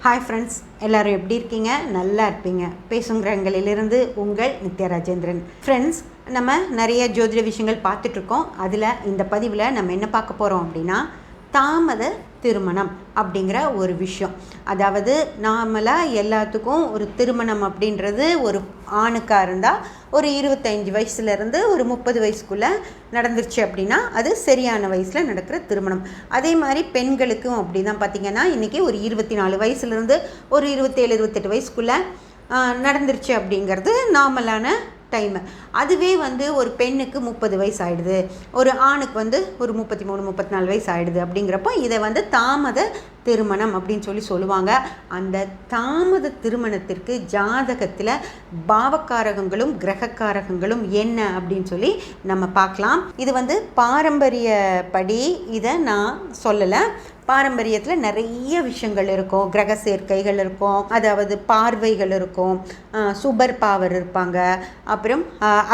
Hi friends, எல்லோரும் எப்படி இருக்கீங்க? நல்லா இருப்பீங்க. பேசுங்கிறங்களிலிருந்து உங்கள் நித்யா ராஜேந்திரன். ஃப்ரெண்ட்ஸ், நம்ம நிறைய ஜோதிட விஷயங்கள் பார்த்துட்ருக்கோம். அதில் இந்த பதிவில் நம்ம என்ன பார்க்க போகிறோம் அப்படின்னா, தாமத திருமணம் அப்படிங்கிற ஒரு விஷயம். அதாவது நாமளாக எல்லாத்துக்கும் ஒரு திருமணம் அப்படின்றது ஒரு ஆணுக்காக இருந்தால் ஒரு 25 வயசுலேருந்து ஒரு 30 வயசுக்குள்ளே நடந்துருச்சு அப்படின்னா அது சரியான வயசில் நடக்கிற திருமணம். அதே மாதிரி பெண்களுக்கும் அப்படி தான். பார்த்திங்கன்னா இன்றைக்கி ஒரு 24 வயசுலேருந்து ஒரு 27-28 வயசுக்குள்ளே நடந்துருச்சு அப்படிங்கிறது நார்மலான டைமு. அதுவே ஒரு பெண்ணுக்கு 30 வயசு ஆகிடுது, ஒரு ஆணுக்கு ஒரு 33-34 வயசு ஆகிடுது. அப்படிங்கிறப்போ இதை தாமத திருமணம் அப்படின்னு சொல்லுவாங்க. அந்த தாமத திருமணத்திற்கு ஜாதகத்தில் பாவக்காரகங்களும் கிரகக்காரகங்களும் என்ன அப்படின்னு நம்ம பார்க்கலாம். இது பாரம்பரியப்படி இதை நான் சொல்லலை. பாரம்பரியத்தில் நிறைய விஷயங்கள் இருக்கும். கிரக சேர்க்கைகள் இருக்கும், அதாவது பார்வைகள் இருக்கும், சுபர் பாவர் இருப்பாங்க, அப்புறம்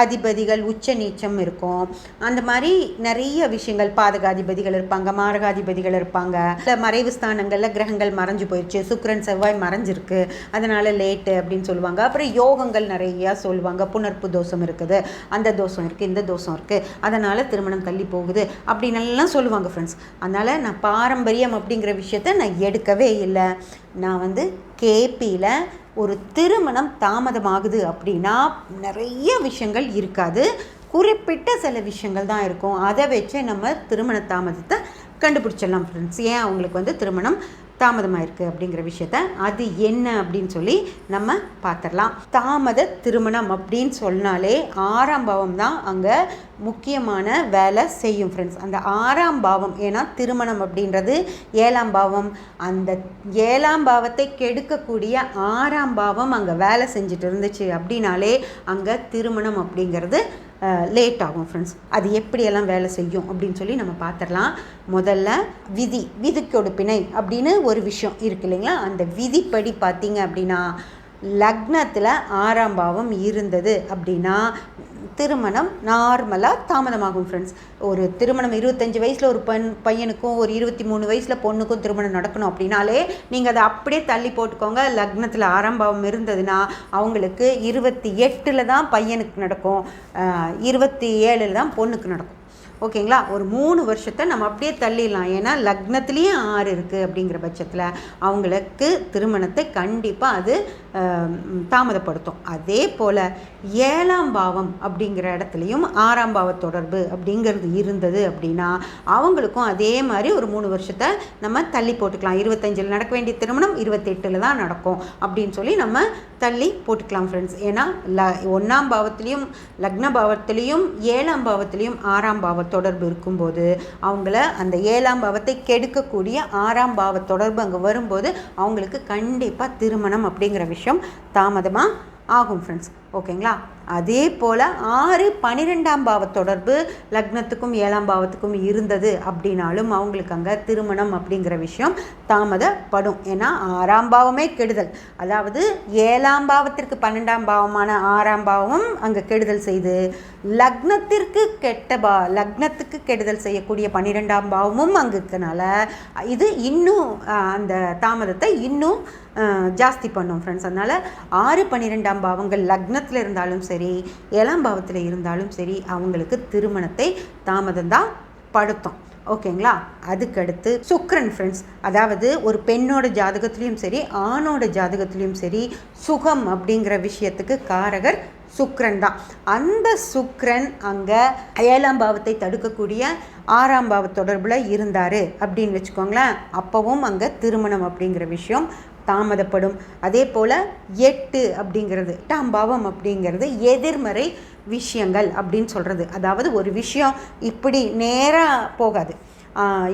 அதிபதிகள் உச்ச நீச்சம் இருக்கும். அந்த மாதிரி நிறைய விஷயங்கள், பாதகாதிபதிகள் இருப்பாங்க, மாரகாதிபதிகள் இருப்பாங்க. மறைவு ஸ்தானங்களில் கிரகங்கள் மறைஞ்சு போயிடுச்சு, சுக்கிரன் செவ்வாய் மறைஞ்சிருக்கு, அதனால் லேட்டு அப்படின்னு சொல்லுவாங்க. அப்புறம் யோகங்கள் நிறையா சொல்லுவாங்க. புணர்ப்பு தோஷம் இருக்குது, அந்த தோஷம் இருக்குது, இந்த தோஷம் இருக்குது, அதனால் திருமணம் தள்ளி போகுது அப்படின்னு எல்லாம் சொல்லுவாங்க ஃப்ரெண்ட்ஸ். அதனால் நான் பாரம்பரிய அப்படிங்கிற விஷயத்தை நான் எடுக்கவே இல்லை. நான் கேபியில் ஒரு திருமணம் தாமதமாகுது அப்படின்னா நிறைய விஷயங்கள் இருக்காது, குறிப்பிட்ட சில விஷயங்கள் தான் இருக்கும். அதை வச்சு நம்ம திருமண தாமதத்தை கண்டுபிடிச்சிடலாம் ஃப்ரெண்ட்ஸ். ஏன் அவங்களுக்கு திருமணம் தாமதமாயிருக்கு அப்படிங்கிற விஷயத்த, அது என்ன அப்படின்னு நம்ம பார்த்துடலாம். தாமத திருமணம் அப்படின்னு சொன்னாலே 6ஆம் பாவம் தான் அங்கே முக்கியமான வேலை செய்யும் ஃப்ரெண்ட்ஸ். அந்த 6ஆம் பாவம், ஏன்னா திருமணம் அப்படின்றது 7ஆம் பாவம். அந்த 7ஆம் பாவத்தை கெடுக்கக்கூடிய 6ஆம் பாவம் அங்கே வேலை செஞ்சுட்டு இருந்துச்சு அப்படின்னாலே அங்கே திருமணம் அப்படிங்கிறது லேட் ஆகும் ஃப்ரெண்ட்ஸ். அது எப்படியெல்லாம் வேலை செய்யும் அப்படின்னு நம்ம பார்த்துடலாம். முதல்ல விதிக்கொடு பிணை அப்படின்னு ஒரு விஷயம் இருக்கு இல்லைங்களா? அந்த விதிப்படி பார்த்தீங்க அப்படின்னா, லக்னத்தில் 6ஆம் பாவம் இருந்தது அப்படின்னா திருமணம் நார்மலாக தாமதமாகும் ஃப்ரெண்ட்ஸ். ஒரு திருமணம் 25 வயசில் ஒரு பையனுக்கும் ஒரு 23 வயசில் பொண்ணுக்கும் திருமணம் நடக்கணும் அப்படின்னாலே நீங்கள் அதை அப்படியே தள்ளி போட்டுக்கோங்க. லக்னத்தில் 6ஆம் பாவம் இருந்ததுன்னா அவங்களுக்கு 28 தான் பையனுக்கு நடக்கும், 27 தான் பொண்ணுக்கு நடக்கும். ஓகேங்களா? ஒரு 3 வருஷத்தை நம்ம அப்படியே தள்ளிடலாம். ஏன்னா லக்னத்துலேயே 6 இருக்குது. அப்படிங்கிற பட்சத்தில் அவங்களுக்கு திருமணத்தை கண்டிப்பாக அது தாமதப்படுத்தும். அதே போல் 7ஆம் பாவம் அப்படிங்கிற இடத்துலையும் 6ஆம் பாவ தொடர்பு அப்படிங்கிறது இருந்தது அப்படின்னா அவங்களுக்கும் அதே மாதிரி ஒரு 3 வருஷத்தை நம்ம தள்ளி போட்டுக்கலாம். 25 நடக்க வேண்டிய திருமணம் 28 தான் நடக்கும் அப்படின்னு நம்ம தள்ளி போட்டுக்கலாம் ஃப்ரெண்ட்ஸ். ஏன்னா 1ஆம் பாவத்திலையும் லக்ன பாவத்திலையும் 7ஆம் பாவத்திலையும் 6ஆம் பாவ தொடர்பு இருக்கும்போது அவங்கள அந்த 7ஆம் பாவத்தை கெடுக்கக்கூடிய 6ஆம் பாவ தொடர்பு அங்கே வரும்போது அவங்களுக்கு கண்டிப்பாக திருமணம் அப்படிங்கிற விஷயம் தாமதமாக ஆகும் ஃப்ரெண்ட்ஸ். ஓகேங்களா? அதே போல் 6-12ஆம் பாவ தொடர்பு லக்னத்துக்கும் 7ஆம் பாவத்துக்கும் இருந்தது அப்படின்னாலும் அவங்களுக்கு அங்கே திருமணம் அப்படிங்கிற விஷயம் தாமதப்படும். ஏன்னா 6ஆம் பாவமே கெடுதல். அதாவது 7ஆம் பாவத்திற்கு 12ஆம் பாவமான 6ஆம் பாவம் அங்கே கெடுதல் செய்து லக்னத்திற்கு லக்னத்துக்கு கெடுதல் செய்யக்கூடிய 12ஆம் பாவமும் அங்கே இருக்கனால இது இன்னும் அந்த தாமதத்தை இன்னும் ஜாஸ்தி பண்ணும் ஃப்ரெண்ட்ஸ். அதனால் 6-12ஆம் பாவங்கள் லக்னத்தில் இருந்தாலும் சரி, 7ஆம் பாவத்தில் இருந்தாலும் சரி அவங்களுக்கு திருமணத்தை தாமதம் தான் படுத்தும். ஓகேங்களா? அதுக்கடுத்து சுக்கிரன் ஃப்ரெண்ட்ஸ். அதாவது ஒரு பெண்ணோட ஜாதகத்துலேயும் சரி, ஆணோட ஜாதகத்துலேயும் சரி, சுகம் அப்படிங்கிற விஷயத்துக்கு காரகர் சுக்கிரன் தான். அந்த சுக்கிரன் அங்கே 7ஆம் பாவத்தை தடுக்கக்கூடிய 6ஆம் பாவ தொடர்பில் இருந்தார் அப்படின்னு வச்சுக்கோங்களேன். அப்போவும் அங்கே திருமணம் அப்படிங்கிற விஷயம் தாமதப்படும். அதே போல் 8 அப்படிங்கிறது 8ஆம் பாவம் அப்படிங்கிறது எதிர்மறை விஷயங்கள் அப்படின்னு சொல்கிறது. அதாவது ஒரு விஷயம் இப்படி நேராக போகாது.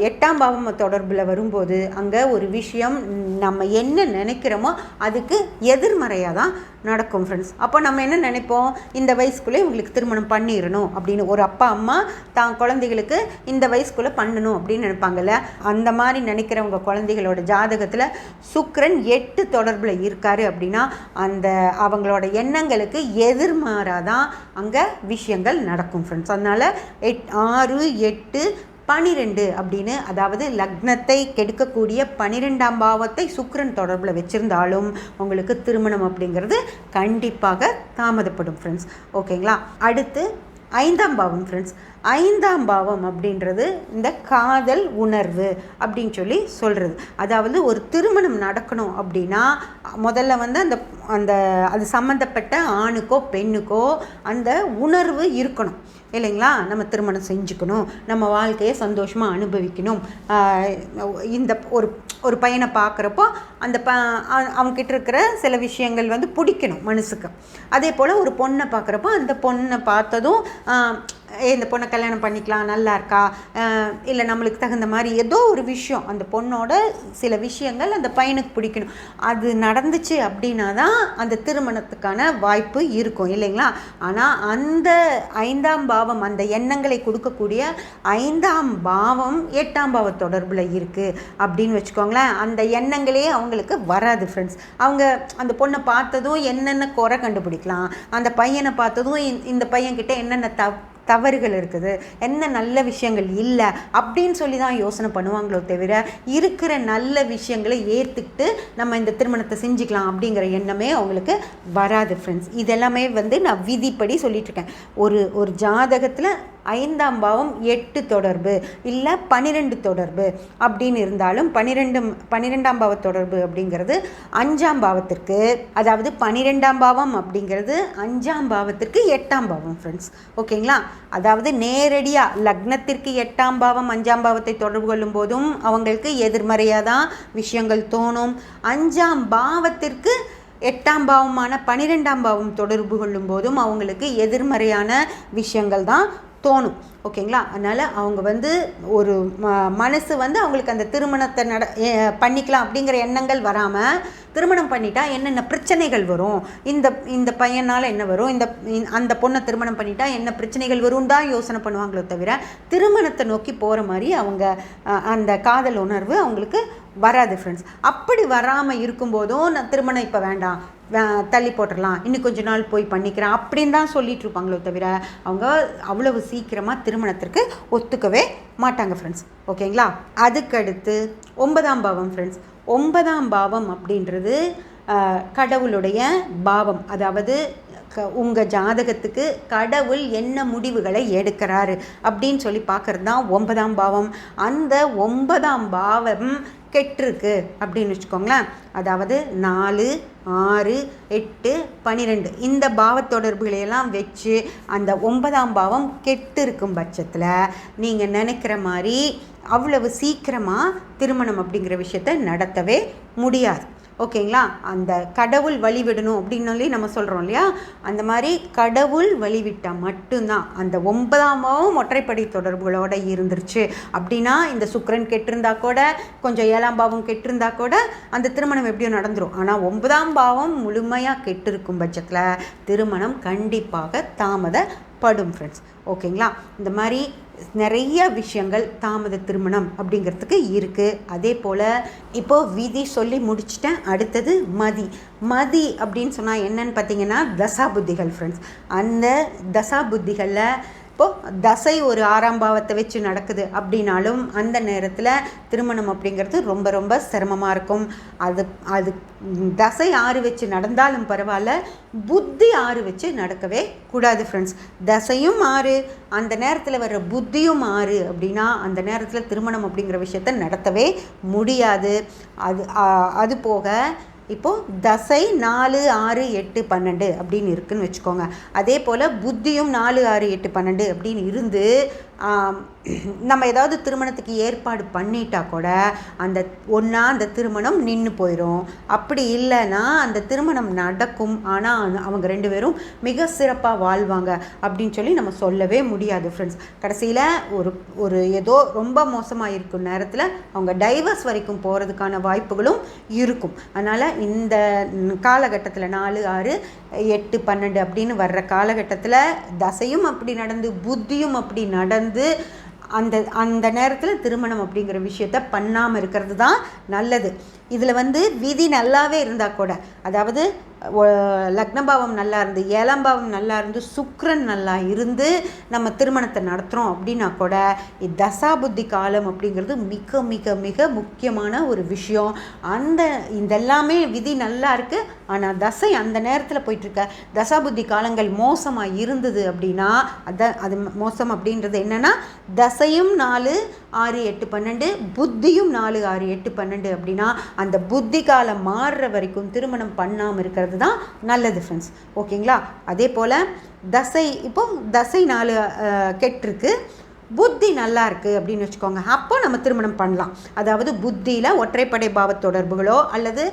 8ஆம் பாவம் தொடர்பில் வரும்போது அங்கே ஒரு விஷயம் நம்ம என்ன நினைக்கிறோமோ அதுக்கு எதிர்மறையாக தான் நடக்கும் ஃப்ரெண்ட்ஸ். அப்போ நம்ம என்ன நினைப்போம், இந்த வயசுக்குள்ளே இவங்களுக்கு திருமணம் பண்ணிடணும் அப்படின்னு. ஒரு அப்பா அம்மா தான் குழந்தைகளுக்கு இந்த வயசுக்குள்ளே பண்ணணும் அப்படின்னு நினைப்பாங்கல்ல. அந்த மாதிரி நினைக்கிறவங்க குழந்தைகளோட ஜாதகத்தில் சுக்கிரன் 8 தொடர்பில் இருக்காரு அப்படின்னா அந்த அவங்களோட எண்ணங்களுக்கு எதிர்மாறாக தான் அங்கே விஷயங்கள் நடக்கும் ஃப்ரெண்ட்ஸ். அதனால் 6, 8, 12 அப்படின்னு, அதாவது லக்னத்தை கெடுக்கக்கூடிய 12ஆம் பாவத்தை சுக்கிரன் தொடர்பில் வச்சுருந்தாலும் உங்களுக்கு திருமணம் அப்படிங்கிறது கண்டிப்பாக தாமதப்படும் ஃப்ரெண்ட்ஸ். ஓகேங்களா? அடுத்து 5ஆம் பாவம் ஃப்ரெண்ட்ஸ். 5ஆம் பாவம் அப்படின்றது இந்த காதல் உணர்வு அப்படின்னு சொல்லி சொல்கிறது. அதாவது ஒரு திருமணம் நடக்கணும் அப்படின்னா முதல்ல வந்து அந்த அந்த அது சம்மந்தப்பட்ட ஆணுக்கோ பெண்ணுக்கோ அந்த உணர்வு இருக்கணும் இல்லைங்களா? நம்ம திருமணம் செஞ்சுக்கணும், நம்ம வாழ்க்கையை சந்தோஷமாக அனுபவிக்கணும். இந்த ஒரு பையனை பார்க்குறப்போ அந்த அவங்ககிட்ட இருக்கிற சில விஷயங்கள் வந்து பிடிக்கணும் மனசுக்கு. அதே போல் ஒரு பொண்ணை பார்க்குறப்போ அந்த பொண்ணை பார்த்ததும் இந்த பொண்ணை கல்யாணம் பண்ணிக்கலாம், நல்லா இருக்கா, இல்லை நம்மளுக்கு தகுந்த மாதிரி ஏதோ ஒரு விஷயம், அந்த பொண்ணோட சில விஷயங்கள் அந்த பையனுக்கு பிடிக்கணும். அது நடந்துச்சு அப்படின்னா தான் அந்த திருமணத்துக்கான வாய்ப்பு இருக்கும் இல்லைங்களா? ஆனால் அந்த 5ஆம் பாவம், அந்த எண்ணங்களை கொடுக்கக்கூடிய 5ஆம் பாவம் 8ஆம் பாவ தொடர்பில் இருக்குது அப்படின்னு வச்சுக்கோங்களேன். அந்த எண்ணங்களே அவங்களுக்கு வராது ஃப்ரெண்ட்ஸ். அவங்க அந்த பொண்ணை பார்த்ததும் என்னென்ன குறை கண்டுபிடிக்கலாம், அந்த பையனை பார்த்ததும் இந்த பையன்கிட்ட என்னென்ன தவறுகள் இருக்குது, என்ன நல்ல விஷயங்கள் இல்லை அப்படின்னு சொல்லி தான் யோசனை பண்ணுவாங்களோ தவிர இருக்கிற நல்ல விஷயங்களை ஏற்றுக்கிட்டு நம்ம இந்த திருமணத்தை செஞ்சுக்கலாம் அப்படிங்கிற எண்ணமே அவங்களுக்கு வராது ஃப்ரெண்ட்ஸ். இதெல்லாமே வந்து நான் விதிப்படி சொல்லிகிட்ருக்கேன். ஒரு ஜாதகத்தில் 5ஆம் பாவம் 8 தொடர்பு இல்லை 12 தொடர்பு அப்படின்னு இருந்தாலும் 12ஆம் பாவ தொடர்பு அப்படிங்கிறது 5ஆம் பாவத்திற்கு, அதாவது 12ஆம் பாவம் அப்படிங்கிறது 5ஆம் பாவத்திற்கு 8ஆம் பாவம் ஃப்ரெண்ட்ஸ். ஓகேங்களா? அதாவது நேரடியாக லக்னத்திற்கு 8ஆம் பாவம் 5ஆம் பாவத்தை தொடர்பு கொள்ளும் போதும் அவங்களுக்கு எதிர்மறையாக தான் விஷயங்கள் தோணும். 5ஆம் பாவத்திற்கு 8ஆம் பாவமான 12ஆம் பாவம் தொடர்பு கொள்ளும் போதும் அவங்களுக்கு எதிர்மறையான விஷயங்கள் தான் தோணும். ஓகேங்களா? அதனால் அவங்க வந்து ஒரு மனசு வந்து அவங்களுக்கு அந்த திருமணத்தை பண்ணிக்கலாம் அப்படிங்கிற எண்ணங்கள் வராமல், திருமணம் பண்ணிட்டா என்னென்ன பிரச்சனைகள் வரும், இந்த பையனால் என்ன வரும், அந்த பொண்ணை திருமணம் பண்ணிட்டா என்ன பிரச்சனைகள் வரும் தான் யோசனை பண்ணுவாங்களோ தவிர திருமணத்தை நோக்கி போகிற மாதிரி அவங்க அந்த காதல் உணர்வு அவங்களுக்கு வராது ஃப்ரெண்ட்ஸ். அப்படி வராமல் இருக்கும்போதும் நான் திருமணம் இப்போ வேண்டாம், தள்ளி போட்டுடலாம், இன்னும் கொஞ்ச நாள் போய் பண்ணிக்கிறேன் அப்படின்னு தான் சொல்லிட்டு இருப்பாங்களோ தவிர அவங்க அவ்வளவு சீக்கிரமாக திருமணத்திற்கு ஒத்துக்கவே மாட்டாங்க ஃப்ரெண்ட்ஸ். ஓகேங்களா? அதுக்கடுத்து 9ஆம் பாவம் ஃப்ரெண்ட்ஸ். 9ஆம் பாவம் அப்படின்றது கடவுளுடைய பாவம். அதாவது உங்கள் ஜாதகத்துக்கு கடவுள் என்ன முடிவுகளை எடுக்கிறாரு அப்படின்னு சொல்லி பார்க்குறது தான் 9ஆம் பாவம். அந்த 9ஆம் பாவம் கெட்டிருக்கு அப்படின்னு வச்சுக்கோங்களேன். அதாவது 4, 6, 8, 12 இந்த பாவ தொடர்புகளையெல்லாம் வச்சு அந்த 9ஆம் பாவம் கெட்டு இருக்கும் பட்சத்தில் நீங்கள் நினைக்கிற மாதிரி அவ்வளவு சீக்கிரமாக திருமணம் அப்படிங்கிற விஷயத்தை நடத்தவே முடியாது. ஓகேங்களா? அந்த கடவுள் வழிவிடணும் அப்படின்னாலே நம்ம சொல்கிறோம் இல்லையா? அந்த மாதிரி கடவுள் வழிவிட்டால் மட்டும்தான் அந்த 9ஆம் பாவம் ஒற்றைப்படை தொடர்புகளோடு இருந்துருச்சு அப்படின்னா, இந்த சுக்கிரன் கெட்டிருந்தா கூட, கொஞ்சம் 7ஆம் பாவம் கெட்டிருந்தா கூட அந்த திருமணம் எப்படியோ நடந்துடும். ஆனால் 9ஆம் பாவம் முழுமையாக கெட்டிருக்கும் பட்சத்தில் திருமணம் கண்டிப்பாக தாமதப்படும் ஃப்ரெண்ட்ஸ். ஓகேங்களா? இந்த மாதிரி நிறைய விஷயங்கள் தாமத திருமணம் அப்படிங்கிறதுக்கு இருக்குது. அதே போல் இப்போது விதி சொல்லி முடிச்சிட்டேன். அடுத்தது மதி அப்படின்னு சொன்னால் என்னன்னு பார்த்தீங்கன்னா தசா புத்திகள் ஃப்ரெண்ட்ஸ். அந்த தசா புத்திகளில் இப்போது தசை ஒரு 6ஆம் பாவத்தை வச்சு நடக்குது அப்படின்னாலும் அந்த நேரத்தில் திருமணம் அப்படிங்கிறது ரொம்ப ரொம்ப சிரமமாக இருக்கும். அது தசை 6 வச்சு நடந்தாலும் பரவாயில்ல, புத்தி 6 வச்சு நடக்கவே கூடாது ஃப்ரெண்ட்ஸ். தசையும் 6, அந்த நேரத்தில் வர்ற புத்தியும் 6 அப்படின்னா அந்த நேரத்தில் திருமணம் அப்படிங்கிற விஷயத்த நடத்தவே முடியாது. அது போக இப்போது தசை 4, 6, 8, 12 அப்படின்னு இருக்குதுன்னு வச்சுக்கோங்க. அதே போல் புத்தியும் 4, 6, 8, 12 அப்படின்னு இருந்து நம்ம ஏதாவது திருமணத்துக்கு ஏற்பாடு பண்ணிட்டா கூட அந்த திருமணம் நின்று போயிடும். அப்படி இல்லைன்னா அந்த திருமணம் நடக்கும், ஆனால் அவங்க 2 பேரும் மிக சிறப்பாக வாழ்வாங்க அப்படின்னு சொல்லி நம்ம சொல்லவே முடியாது ஃப்ரெண்ட்ஸ். கடைசியில் ஒரு ஏதோ ரொம்ப மோசமாக இருக்கும் நேரத்தில் அவங்க டைவர்ஸ் வரைக்கும் போகிறதுக்கான வாய்ப்புகளும் இருக்கும். அதனால் இந்த காலகட்டத்தில் 4, 6, 8, 12 அப்படின்னு வர்ற காலகட்டத்தில் தசையும் அப்படி நடந்து புத்தியும் அப்படி நடந்து அந்த நேரத்தில் திருமணம் அப்படிங்கிற விஷயத்த பண்ணாமல் இருக்கிறது தான் நல்லது. இதில் வந்து விதி நல்லாவே இருந்தால் கூட, அதாவது லக்னபாவம் நல்லா இருந்து 7ஆம் பாவம் நல்லா இருந்து சுக்கிரன் நல்லா இருந்து நம்ம திருமணத்தை நடத்துகிறோம் அப்படின்னா கூட தசாபுத்தி காலம் அப்படிங்கிறது மிக மிக மிக முக்கியமான ஒரு விஷயம். இதெல்லாமே விதி நல்லா இருக்குது, ஆனால் தசை அந்த நேரத்தில் போயிட்டுருக்க தசாபுத்தி காலங்கள் மோசமாக இருந்தது அப்படின்னா அது மோசம் அப்படின்றது என்னென்னா தசையும் 4, 6, 8, 12 புத்தியும் 4, 6, 8, 12 அப்படின்னா அந்த புத்தி காலம் மாறுற வரைக்கும் திருமணம் பண்ணாமல் இருக்கிறது தான் நல்லது ஃப்ரெண்ட்ஸ். ஓகேங்களா? அதே போல் தசை 4 கெட்டிருக்கு, புத்தி நல்லா இருக்குது அப்படின்னு வச்சுக்கோங்க. அப்போ நம்ம திருமணம் பண்ணலாம். அதாவது புத்தியில் ஒற்றைப்படை பாவ தொடர்புகளோ அல்லது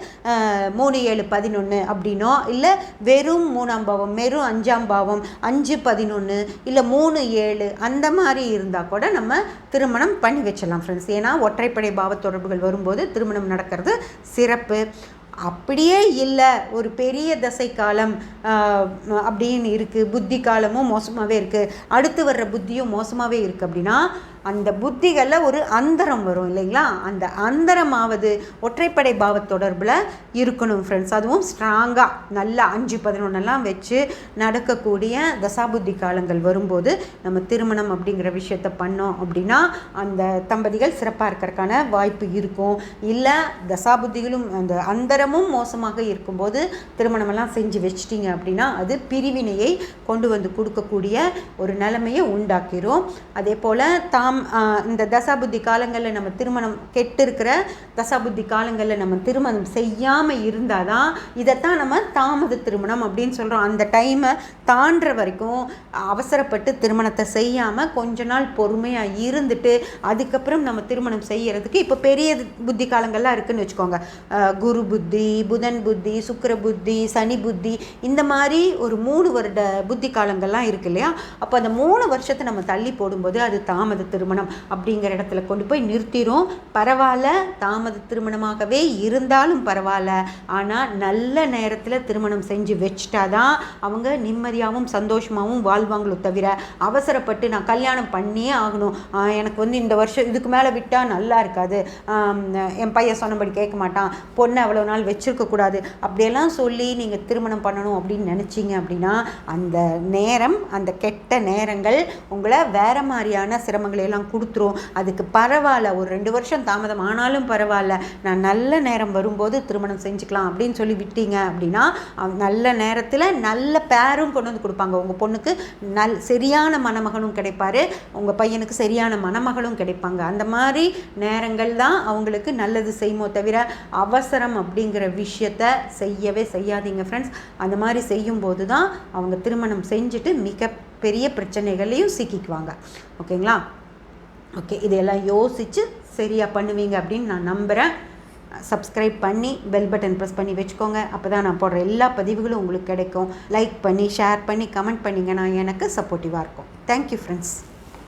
3, 7, 11 அப்படின்னோ, இல்லை வெறும் 3ஆம் பாவம், வெறும் 5ஆம் பாவம் 5, 11 இல்லை 3, 7 அந்த மாதிரி இருந்தால் கூட நம்ம திருமணம் பண்ணி வச்சிடலாம் ஃப்ரெண்ட்ஸ். ஏன்னா ஒற்றைப்படை பாவ தொடர்புகள் வரும்போது திருமணம் நடக்கிறது சிறப்பு. அப்படியே இல்லை, ஒரு பெரிய தசை காலம் அப்படின்னு இருக்குது, புத்தி காலமும் மோசமாகவே இருக்குது, அடுத்து வர்ற புத்தியும் மோசமாகவே இருக்குது அப்படின்னா அந்த புத்திகளில் ஒரு அந்தரம் வரும் இல்லைங்களா? அந்த அந்தரமாவது ஒற்றைப்படை பாவ தொடர்பில் இருக்கணும் ஃப்ரெண்ட்ஸ். அதுவும் ஸ்ட்ராங்காக நல்லா 5, 11 வச்சு நடக்கக்கூடிய தசாபுத்தி காலங்கள் வரும்போது நம்ம திருமணம் அப்படிங்கிற விஷயத்த பண்ணோம் அப்படின்னா அந்த தம்பதிகள் சிறப்பாக இருக்கிறதுக்கான வாய்ப்பு இருக்கும். இல்லை தசாபுத்திகளும் அந்த அந்தரமும் மோசமாக இருக்கும்போது திருமணமெல்லாம் செஞ்சு வச்சிட்டிங்க அப்படின்னா அது பிரிவினையை கொண்டு வந்து கொடுக்கக்கூடிய ஒரு நிலைமையை உண்டாக்கிரும். அதே போல் இந்த தசாபுத்தி காலங்களில் நம்ம திருமணம் கெட்டிருக்கிற தசாபுத்தி காலங்களில் நம்ம திருமணம் செய்யாமல் இருந்தால் தான் இதைத்தான் நம்ம தாமத திருமணம் அப்படின்னு சொல்கிறோம். அந்த டைமை தாண்டுற வரைக்கும் அவசரப்பட்டு திருமணத்தை செய்யாமல் கொஞ்ச நாள் பொறுமையாக இருந்துட்டு அதுக்கப்புறம் நம்ம திருமணம் செய்யறதுக்கு இப்போ பெரிய புத்தி காலங்கள்லாம் இருக்குதுன்னு வச்சுக்கோங்க. குரு புத்தி, புதன் புத்தி, சுக்கிர புத்தி, சனி புத்தி, இந்த மாதிரி ஒரு 3 வருட புத்தி காலங்கள்லாம் இருக்கு இல்லையா? அப்போ அந்த 3 வருஷத்தை நம்ம தள்ளி போடும்போது அது தாமத திருமணம் அப்படிங்கிற இடத்துல கொண்டு போய் நிறுத்திடும். பரவாயில்ல, தாமத திருமணமாகவே இருந்தாலும் பரவாயில்ல, ஆனால் நல்ல நேரத்தில் திருமணம் செஞ்சு வச்சுட்டாதான் அவங்க நிம்மதியாகவும் சந்தோஷமாகவும் வாழ்வாங்களோ தவிர அவசரப்பட்டு நான் கல்யாணம் பண்ணியே ஆகணும், எனக்கு வந்து இந்த வருஷம் இதுக்கு மேலே விட்டால் நல்லா இருக்காது, என் பையன் சொன்னபடி கேட்க மாட்டான், பொண்ணை அவ்வளோ நாள் வச்சுருக்கக்கூடாது அப்படியெல்லாம் சொல்லி நீங்கள் திருமணம் பண்ணணும் அப்படின்னு நினச்சிங்க அப்படின்னா அந்த நேரம், அந்த கெட்ட நேரங்கள் உங்களை வேறு மாதிரியான சிரமங்களை எல்லாம் கொடுத்துரும். அதுக்கு பரவாயில்ல, ஒரு 2 வருஷம் தாமதம் ஆனாலும் பரவாயில்ல, நான் நல்ல நேரம் வரும்போது திருமணம் செஞ்சுக்கலாம் அப்படின்னு சொல்லி விட்டீங்க அப்படின்னா நல்ல நேரத்தில் நல்ல பேரும் கொண்டு வந்து கொடுப்பாங்க. உங்கள் பொண்ணுக்கு சரியான மணமகனும் கிடைப்பாரு, உங்கள் பையனுக்கு சரியான மணமகளும் கிடைப்பாங்க. அந்த மாதிரி நேரங்கள் தான் அவங்களுக்கு நல்லது செய்யுமோ தவிர அவசரம் அப்படிங்கிற விஷயத்த செய்யவே செய்யாதீங்க ஃப்ரெண்ட்ஸ். அந்த மாதிரி செய்யும்போது தான் அவங்க திருமணம் செஞ்சுட்டு மிகப்பெரிய பிரச்சனைகளையும் சிக்கிக்குவாங்க. ஓகேங்களா? ஓகே, இதையெல்லாம் யோசித்து சரியாக பண்ணுவீங்க அப்படின்னு நான் நம்புகிறேன். சப்ஸ்கிரைப் பண்ணி பெல் பட்டன் ப்ரெஸ் பண்ணி வச்சுக்கோங்க. அப்போ தான் நான் போடுற எல்லா பதிவுகளும் உங்களுக்கு கிடைக்கும். லைக் பண்ணி ஷேர் பண்ணி கமெண்ட் பண்ணிங்கன்னா எனக்கு சப்போர்ட்டிவாக இருக்கும். Thank you friends.